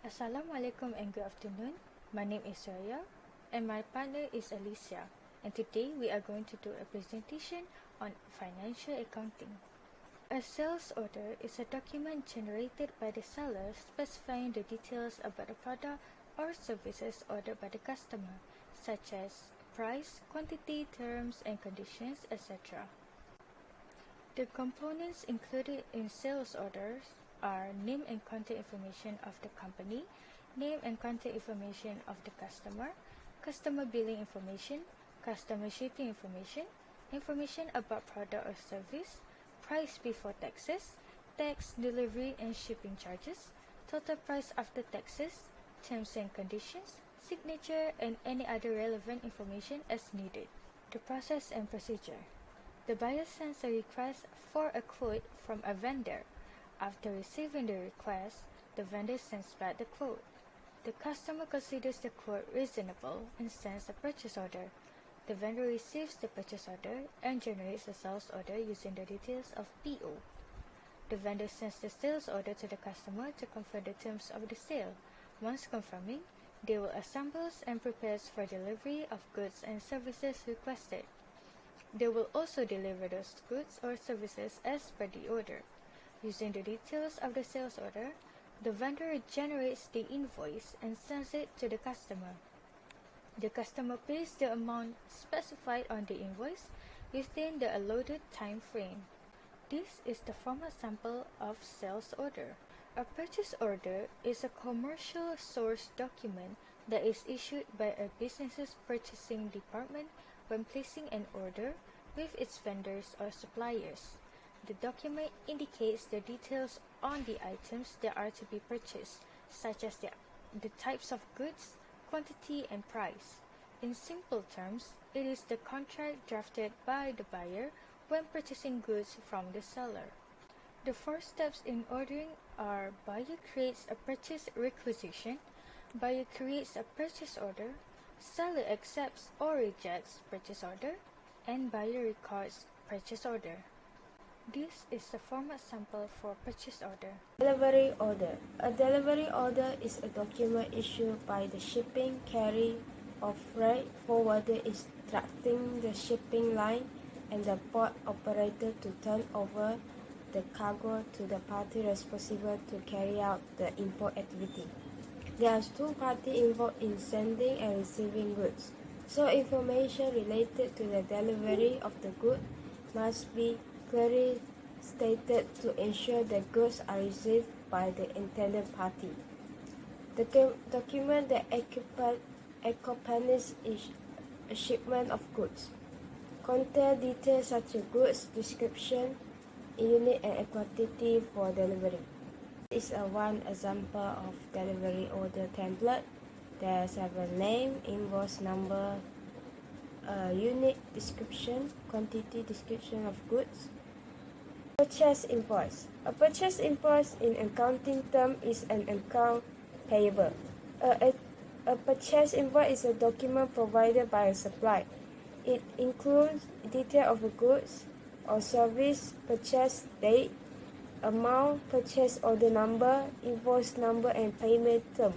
Assalamualaikum and good afternoon. My name is Raya and my partner is Alicia, and today we are going to do a presentation on financial accounting. A sales order is a document generated by the seller specifying the details about the product or services ordered by the customer, such as price, quantity, terms and conditions, etc. The components included in sales orders are name and contact information of the company, name and contact information of the customer, customer billing information, customer shipping information, information about product or service, price before taxes, tax, delivery and shipping charges, total price after taxes, terms and conditions, signature and any other relevant information as needed. The process and procedure. The buyer sends a request for a quote from a vendor. After receiving the request, the vendor sends back the quote. The customer considers the quote reasonable and sends a purchase order. The vendor receives the purchase order and generates a sales order using the details of PO. The vendor sends the sales order to the customer to confirm the terms of the sale. Once confirming, they will assemble and prepare for delivery of goods and services requested. They will also deliver those goods or services as per the order. Using the details of the sales order, the vendor generates the invoice and sends it to the customer. The customer pays the amount specified on the invoice within the allotted time frame. This is the formal sample of sales order. A purchase order is a commercial source document that is issued by a business's purchasing department when placing an order with its vendors or suppliers. The document indicates the details on the items that are to be purchased, such as the types of goods, quantity, and price. In simple terms, it is the contract drafted by the buyer when purchasing goods from the seller. The 4 steps in ordering are: buyer creates a purchase requisition, buyer creates a purchase order, seller accepts or rejects purchase order, and buyer records purchase order. This is the format sample for purchase order. Delivery order. A delivery order is a document issued by the shipping carrier or freight forwarder instructing the shipping line and the port operator to turn over the cargo to the party responsible to carry out the import activity. There are 2 parties involved in sending and receiving goods, so information related to the delivery of the good must be clearly stated to ensure the goods are received by the intended party. The document that accompanies a shipment of goods contains details such as goods description, unit and quantity for delivery. This is one example of delivery order template. There's a name, invoice number, unit description, quantity description of goods. Purchase invoice. A purchase invoice in accounting term is an account payable. A purchase invoice is a document provided by a supplier. It includes detail of the goods or service, purchase date, amount, purchase order number, invoice number, and payment terms.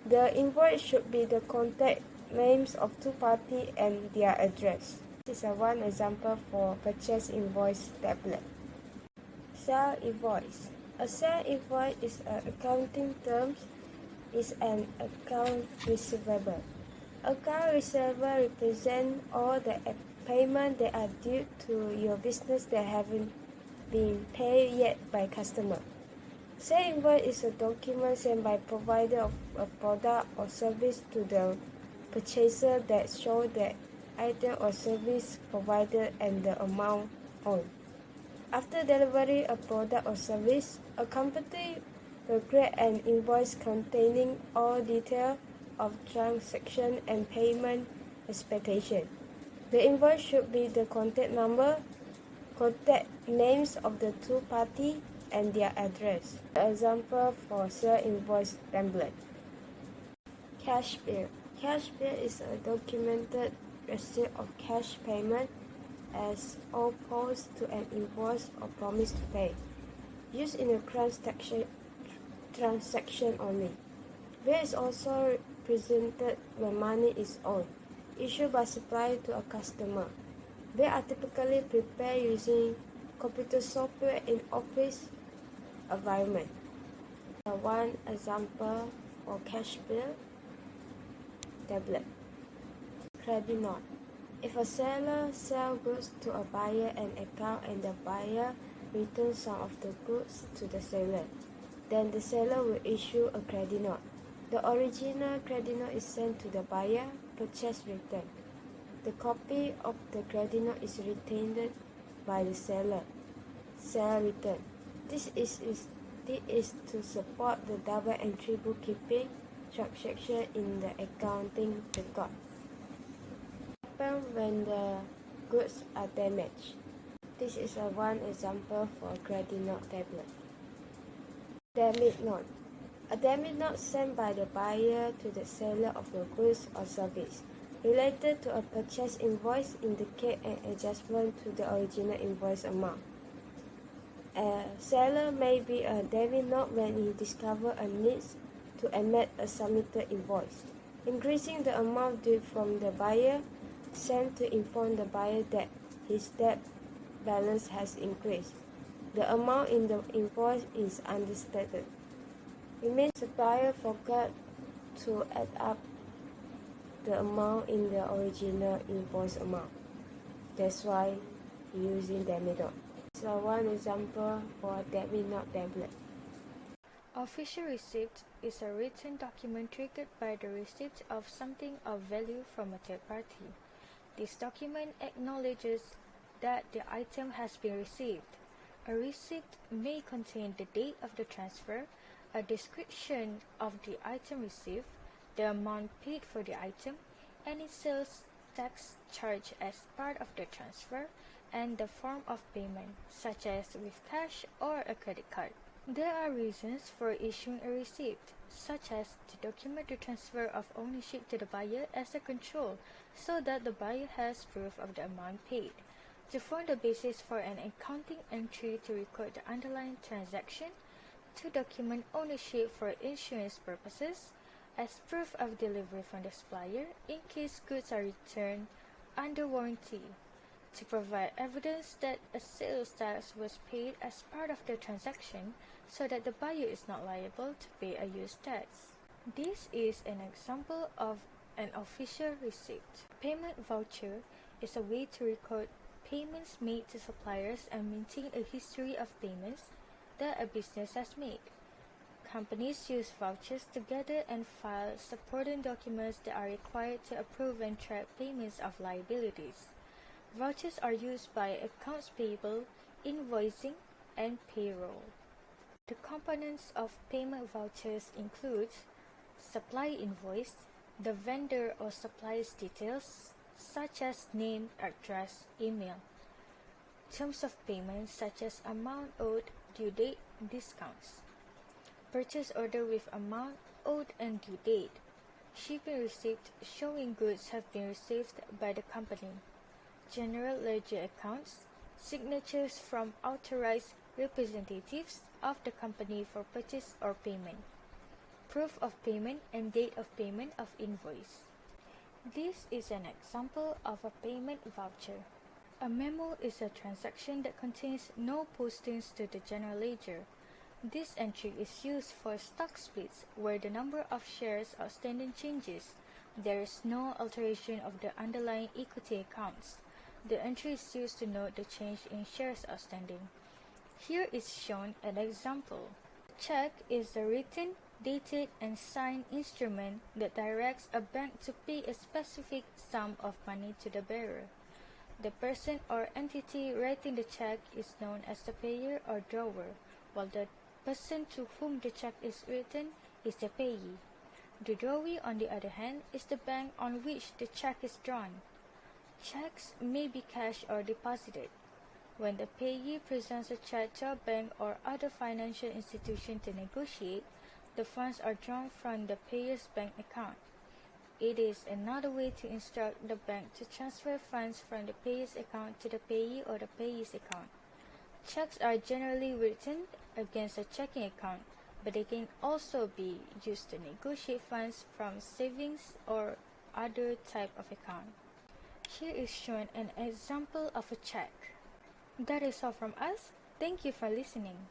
The invoice should be the contact names of 2 parties and their address. This is one example for purchase invoice template. Sale invoice. A sale invoice is an accounting term, is an account receivable. Account receivable represents all the payment that are due to your business that haven't been paid yet by customer. Sale invoice is a document sent by provider of a product or service to the purchaser that shows the item or service provided and the amount owed. After delivery of product or service, a company will create an invoice containing all details of transaction and payment expectation. The invoice should be the contact number, contact names of the 2 parties, and their address. Example for sale invoice template. Cash bill. Cash bill is a documented receipt of cash payment as opposed to an invoice or promise to pay, used in a transaction only. Bill is also presented when money is owed, issued by supplier to a customer. Bills are typically prepared using computer software in office environment. One example for cash bill, tablet. Credit note. If a seller sells goods to a buyer and account and the buyer returns some of the goods to the seller, then the seller will issue a credit note. The original credit note is sent to the buyer, purchase return. The copy of the credit note is retained by the seller. Seller return. This is to support the double entry bookkeeping transaction in the accounting record. Happen when the goods are damaged. This is one example for a credit note tablet. Damage note. A damage note sent by the buyer to the seller of the goods or service related to a purchase invoice indicate an adjustment to the original invoice amount. A seller may be a damage note when he discovers a need to amend a submitted invoice, increasing the amount due from the buyer, sent to inform the buyer that his debt balance has increased. The amount in the invoice is understated. It means the supplier forgot to add up the amount in the original invoice amount. That's why using debit note. So one example for debit note tablet. Official receipt is a written document triggered by the receipt of something of value from a third party. This document acknowledges that the item has been received. A receipt may contain the date of the transfer, a description of the item received, the amount paid for the item, any sales tax charged as part of the transfer, and the form of payment, such as with cash or a credit card. There are reasons for issuing a receipt, such as to document the transfer of ownership to the buyer as a control, so that the buyer has proof of the amount paid, to form the basis for an accounting entry to record the underlying transaction, to document ownership for insurance purposes, as proof of delivery from the supplier in case goods are returned under warranty, to provide evidence that a sales tax was paid as part of the transaction so that the buyer is not liable to pay a use tax. This is an example of an official receipt. Payment voucher is a way to record payments made to suppliers and maintain a history of payments that a business has made. Companies use vouchers to gather and file supporting documents that are required to approve and track payments of liabilities. Vouchers are used by accounts payable, invoicing, and payroll. The components of payment vouchers include supply invoice, the vendor or supplier's details, such as name, address, email. Terms of payment such as amount owed, due date, discounts. Purchase order with amount owed and due date. Shipping receipt showing goods have been received by the company. General ledger accounts. Signatures from authorized representatives of the company for purchase or payment. Proof of payment and date of payment of invoice. This is an example of a payment voucher. A memo is a transaction that contains no postings to the general ledger. This entry is used for stock splits where the number of shares outstanding changes. There is no alteration of the underlying equity accounts. The entry is used to note the change in shares outstanding. Here is shown an example. A check is a written, dated, and signed instrument that directs a bank to pay a specific sum of money to the bearer. The person or entity writing the check is known as the payer or drawer, while the person to whom the check is written is the payee. The drawee, on the other hand, is the bank on which the check is drawn. Checks may be cashed or deposited. When the payee presents a check to a bank or other financial institution to negotiate, the funds are drawn from the payer's bank account. It is another way to instruct the bank to transfer funds from the payer's account to the payee or the payee's account. Checks are generally written against a checking account, but they can also be used to negotiate funds from savings or other type of account. Here is shown an example of a check. That is all from us. Thank you for listening.